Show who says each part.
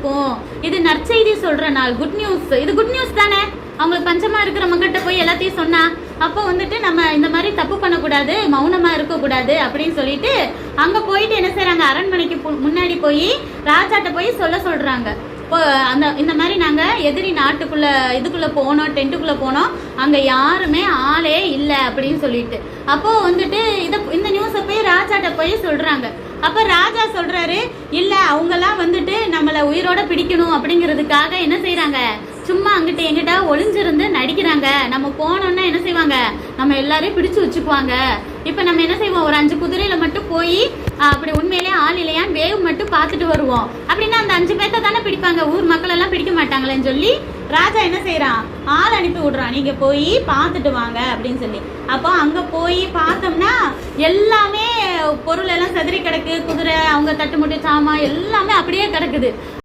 Speaker 1: இருக்கும், இது நற்செய்தி சொல்ற நாள், குட் நியூஸ், இது குட் நியூஸ் தானே. அவங்களுக்கு பஞ்சமா இருக்கிறவங்கிட்ட போய் எல்லாத்தையும் சொன்னா அப்போ வந்துட்டு நம்ம இந்த மாதிரி தப்பு பண்ணக்கூடாது, மௌனமா இருக்கக்கூடாது அப்படின்னு சொல்லிட்டு அங்க போயிட்டு என்ன செய்யறாங்க, அரண்மனைக்கு முன்னாடி போய் ராஜாட்ட போய் சொல்றாங்க. இப்போ இந்த மாதிரி நாங்க எதிரி நாட்டுக்குள்ள இதுக்குள்ள போனோம், டென்ட்டுக்குள்ள போனோம், அங்க யாருமே ஆளே இல்லை அப்படின்னு சொல்லிட்டு. அப்போ வந்துட்டு இந்த நியூஸை போய் ராஜாட்ட போய் சொல்றாங்க. அப்ப ராஜா சொல்றாரு, இல்ல அவங்கெல்லாம் வந்துட்டு நம்மளை உயிரோட பிடிக்கணும் அப்படிங்கிறதுக்காக என்ன செய்யறாங்க, சும்மா அங்கிட்ட எங்கிட்ட ஒளிஞ்சிருந்து நடிக்கிறாங்க. நம்ம போனோம்னா என்ன செய்வாங்க, நம்ம எல்லாரையும் பிடிச்சு வச்சுக்குவாங்க. இப்ப நம்ம என்ன செய்வோம், ஒரு 5 குதிரையில மட்டும் போய் அப்படி உண்மையிலேயே ஆள் இல்லையான்னு வேவ் மட்டும் பார்த்துட்டு வருவோம். அப்படின்னா அந்த 5 பேர்த்த தானே பிடிப்பாங்க, ஊர் மக்கள் எல்லாம் பிடிக்க மாட்டாங்களேன்னு சொல்லி ராஜா என்ன செய்யறான், ஆள் அனுப்பி விடுறான், நீங்க போய் பார்த்துட்டு வாங்க அப்படின்னு சொல்லி. அப்போ அங்க போய் பார்த்தோம்னா எல்லாமே பொருள் எல்லாம் செதறி கிடக்கு, குதிரை அவங்க தட்டுமுட்டு சாமான் எல்லாமே அப்படியே கிடக்குது.